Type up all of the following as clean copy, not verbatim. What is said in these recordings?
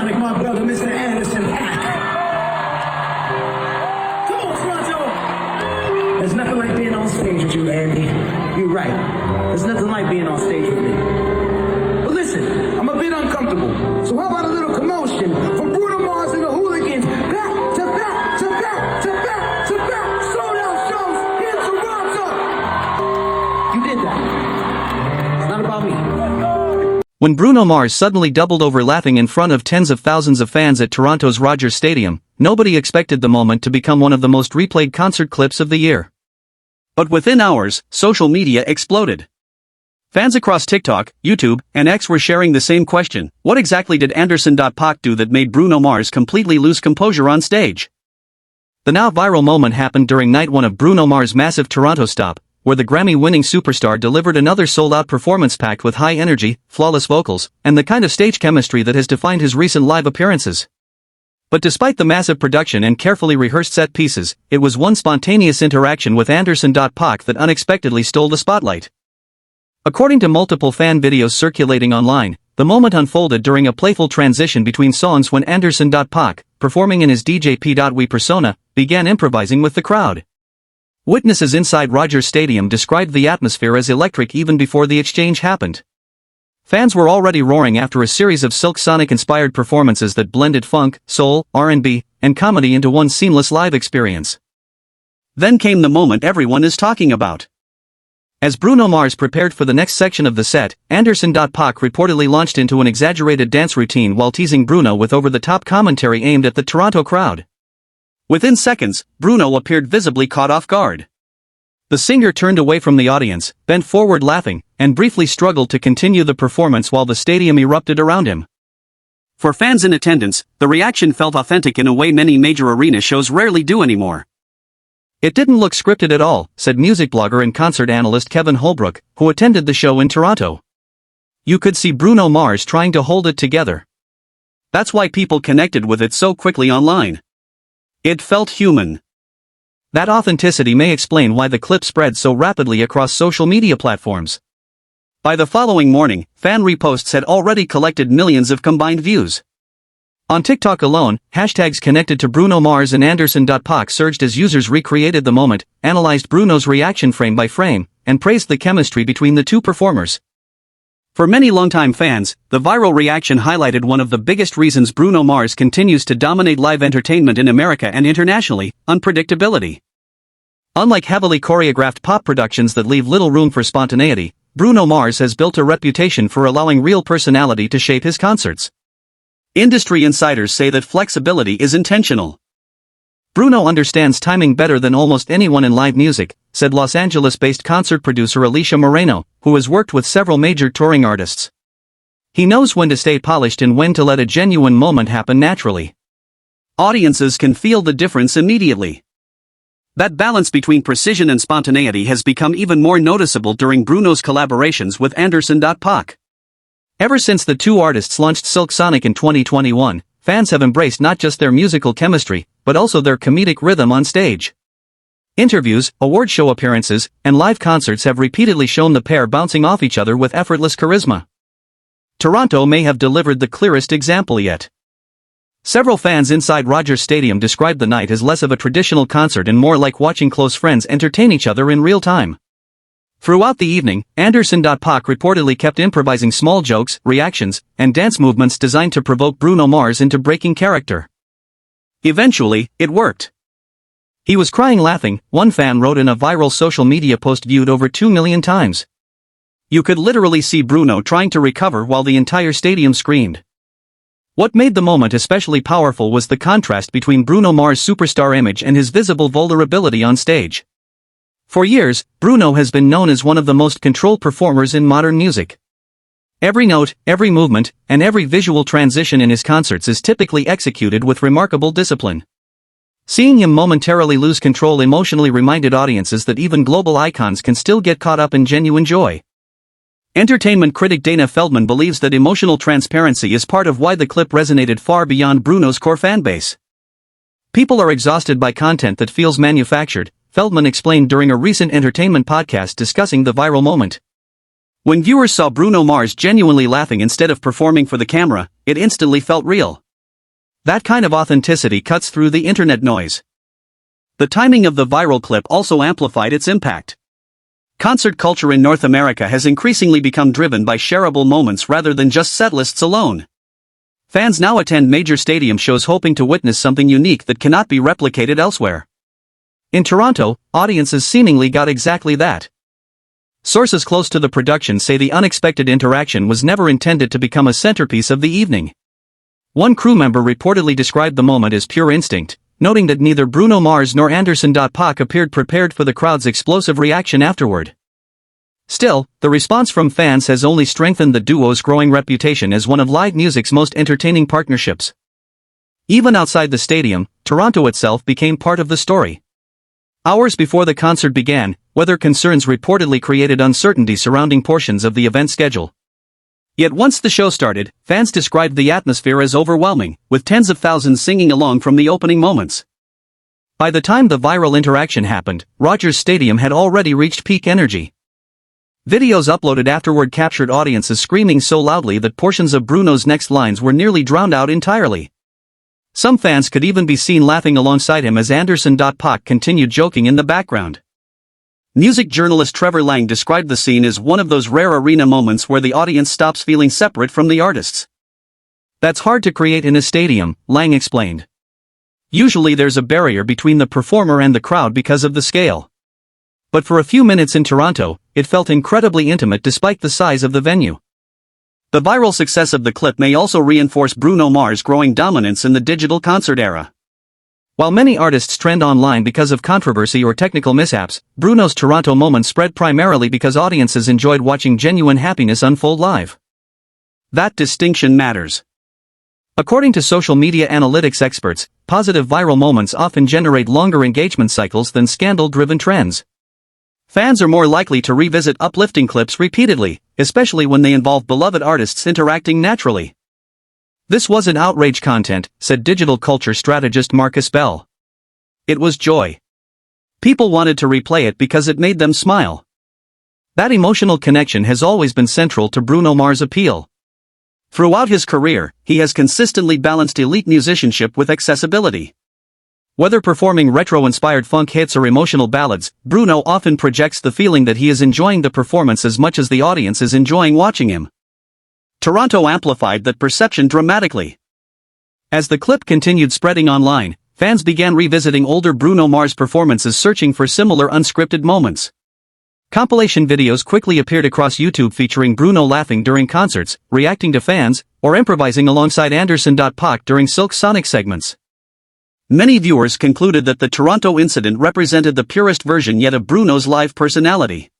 Like my brother, Mr. Anderson Paak. Come on, Toronto. There's nothing like being on stage with you, Andy. You're right. There's nothing like being on stage with me. But listen, I'm a bit uncomfortable. So how about a little commotion from Bruno Mars and the Hooligans? Back to back to back to back to back. Sold out shows in Toronto. You did that. It's not about me. When Bruno Mars suddenly doubled over laughing in front of tens of thousands of fans at Toronto's Rogers Stadium, nobody expected the moment to become one of the most replayed concert clips of the year. But within hours, social media exploded. Fans across TikTok, YouTube, and X were sharing the same question: what exactly did Anderson Paak do that made Bruno Mars completely lose composure on stage? The now viral moment happened during night one of Bruno Mars' massive Toronto stop, where the Grammy-winning superstar delivered another sold-out performance packed with high energy, flawless vocals, and the kind of stage chemistry that has defined his recent live appearances. But despite the massive production and carefully rehearsed set pieces, it was one spontaneous interaction with Anderson Paak that unexpectedly stole the spotlight. According to multiple fan videos circulating online, the moment unfolded during a playful transition between songs when Anderson Paak, performing in his DJ persona, began improvising with the crowd. Witnesses inside Rogers Stadium described the atmosphere as electric even before the exchange happened. Fans were already roaring after a series of Silk Sonic-inspired performances that blended funk, soul, R&B, and comedy into one seamless live experience. Then came the moment everyone is talking about. As Bruno Mars prepared for the next section of the set, Anderson Paak reportedly launched into an exaggerated dance routine while teasing Bruno with over-the-top commentary aimed at the Toronto crowd. Within seconds, Bruno appeared visibly caught off guard. The singer turned away from the audience, bent forward laughing, and briefly struggled to continue the performance while the stadium erupted around him. For fans in attendance, the reaction felt authentic in a way many major arena shows rarely do anymore. It didn't look scripted at all, said music blogger and concert analyst Kevin Holbrook, who attended the show in Toronto. You could see Bruno Mars trying to hold it together. That's why people connected with it so quickly online. It felt human. That authenticity may explain why the clip spread so rapidly across social media platforms. By the following morning, fan reposts had already collected millions of combined views. On TikTok alone, hashtags connected to Bruno Mars and Anderson Paak surged as users recreated the moment, analyzed Bruno's reaction frame by frame, and praised the chemistry between the two performers. For many longtime fans, the viral reaction highlighted one of the biggest reasons Bruno Mars continues to dominate live entertainment in America and internationally: unpredictability. Unlike heavily choreographed pop productions that leave little room for spontaneity, Bruno Mars has built a reputation for allowing real personality to shape his concerts. Industry insiders say that flexibility is intentional. Bruno understands timing better than almost anyone in live music, said Los Angeles-based concert producer Alicia Moreno, who has worked with several major touring artists. He knows when to stay polished and when to let a genuine moment happen naturally. Audiences can feel the difference immediately. That balance between precision and spontaneity has become even more noticeable during Bruno's collaborations with Anderson Paak. Ever since the two artists launched Silk Sonic in 2021, fans have embraced not just their musical chemistry, but also their comedic rhythm on stage. Interviews, award show appearances, and live concerts have repeatedly shown the pair bouncing off each other with effortless charisma. Toronto may have delivered the clearest example yet. Several fans inside Rogers Stadium described the night as less of a traditional concert and more like watching close friends entertain each other in real time. Throughout the evening, Anderson Paak reportedly kept improvising small jokes, reactions, and dance movements designed to provoke Bruno Mars into breaking character. Eventually, it worked. He was crying laughing, one fan wrote in a viral social media post viewed over 2 million times. You could literally see Bruno trying to recover while the entire stadium screamed. What made the moment especially powerful was the contrast between Bruno Mars' superstar image and his visible vulnerability on stage. For years, Bruno has been known as one of the most controlled performers in modern music. Every note, every movement, and every visual transition in his concerts is typically executed with remarkable discipline. Seeing him momentarily lose control emotionally reminded audiences that even global icons can still get caught up in genuine joy. Entertainment critic Dana Feldman believes that emotional transparency is part of why the clip resonated far beyond Bruno's core fanbase. People are exhausted by content that feels manufactured, Feldman explained during a recent entertainment podcast discussing the viral moment. When viewers saw Bruno Mars genuinely laughing instead of performing for the camera, it instantly felt real. That kind of authenticity cuts through the internet noise. The timing of the viral clip also amplified its impact. Concert culture in North America has increasingly become driven by shareable moments rather than just setlists alone. Fans now attend major stadium shows hoping to witness something unique that cannot be replicated elsewhere. In Toronto, audiences seemingly got exactly that. Sources close to the production say the unexpected interaction was never intended to become a centerpiece of the evening. One crew member reportedly described the moment as pure instinct, noting that neither Bruno Mars nor Anderson Paak appeared prepared for the crowd's explosive reaction afterward. Still, the response from fans has only strengthened the duo's growing reputation as one of live music's most entertaining partnerships. Even outside the stadium, Toronto itself became part of the story. Hours before the concert began, weather concerns reportedly created uncertainty surrounding portions of the event schedule. Yet once the show started, fans described the atmosphere as overwhelming, with tens of thousands singing along from the opening moments. By the time the viral interaction happened, Rogers Stadium had already reached peak energy. Videos uploaded afterward captured audiences screaming so loudly that portions of Bruno's next lines were nearly drowned out entirely. Some fans could even be seen laughing alongside him as Anderson Paak continued joking in the background. Music journalist Trevor Lang described the scene as one of those rare arena moments where the audience stops feeling separate from the artists. That's hard to create in a stadium, Lang explained. Usually there's a barrier between the performer and the crowd because of the scale. But for a few minutes in Toronto, it felt incredibly intimate despite the size of the venue. The viral success of the clip may also reinforce Bruno Mars' growing dominance in the digital concert era. While many artists trend online because of controversy or technical mishaps, Bruno's Toronto moment spread primarily because audiences enjoyed watching genuine happiness unfold live. That distinction matters. According to social media analytics experts, positive viral moments often generate longer engagement cycles than scandal-driven trends. Fans are more likely to revisit uplifting clips repeatedly, especially when they involve beloved artists interacting naturally. This wasn't outrage content, said digital culture strategist Marcus Bell. It was joy. People wanted to replay it because it made them smile. That emotional connection has always been central to Bruno Mars' appeal. Throughout his career, he has consistently balanced elite musicianship with accessibility. Whether performing retro-inspired funk hits or emotional ballads, Bruno often projects the feeling that he is enjoying the performance as much as the audience is enjoying watching him. Toronto amplified that perception dramatically. As the clip continued spreading online, fans began revisiting older Bruno Mars performances searching for similar unscripted moments. Compilation videos quickly appeared across YouTube featuring Bruno laughing during concerts, reacting to fans, or improvising alongside Anderson Paak during Silk Sonic segments. Many viewers concluded that the Toronto incident represented the purest version yet of Bruno's live personality.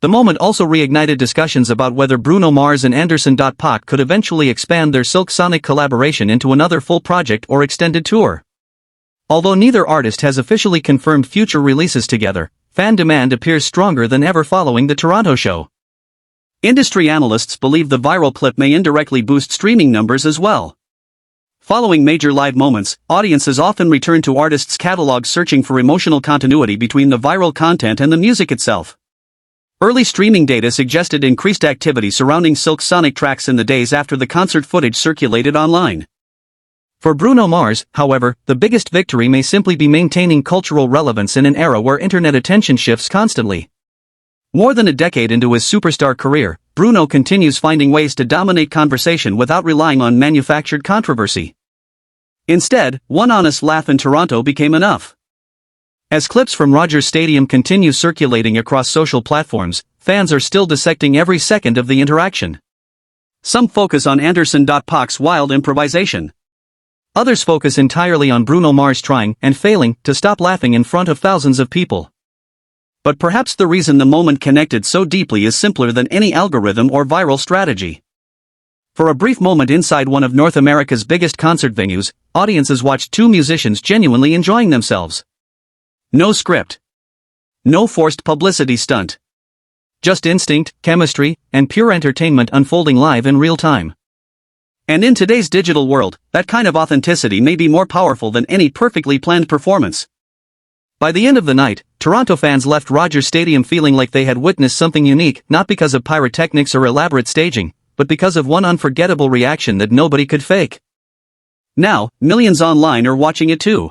The moment also reignited discussions about whether Bruno Mars and Anderson Paak could eventually expand their Silk Sonic collaboration into another full project or extended tour. Although neither artist has officially confirmed future releases together, fan demand appears stronger than ever following the Toronto show. Industry analysts believe the viral clip may indirectly boost streaming numbers as well. Following major live moments, audiences often return to artists' catalogs searching for emotional continuity between the viral content and the music itself. Early streaming data suggested increased activity surrounding Silk Sonic tracks in the days after the concert footage circulated online. For Bruno Mars, however, the biggest victory may simply be maintaining cultural relevance in an era where internet attention shifts constantly. More than a decade into his superstar career, Bruno continues finding ways to dominate conversation without relying on manufactured controversy. Instead, one honest laugh in Toronto became enough. As clips from Rogers Stadium continue circulating across social platforms, fans are still dissecting every second of the interaction. Some focus on Anderson Paak's wild improvisation. Others focus entirely on Bruno Mars trying and failing to stop laughing in front of thousands of people. But perhaps the reason the moment connected so deeply is simpler than any algorithm or viral strategy. For a brief moment inside one of North America's biggest concert venues, audiences watched two musicians genuinely enjoying themselves. No script. No forced publicity stunt. Just instinct, chemistry, and pure entertainment unfolding live in real time. And in today's digital world, that kind of authenticity may be more powerful than any perfectly planned performance. By the end of the night, Toronto fans left Rogers Stadium feeling like they had witnessed something unique, not because of pyrotechnics or elaborate staging, but because of one unforgettable reaction that nobody could fake. Now, millions online are watching it too.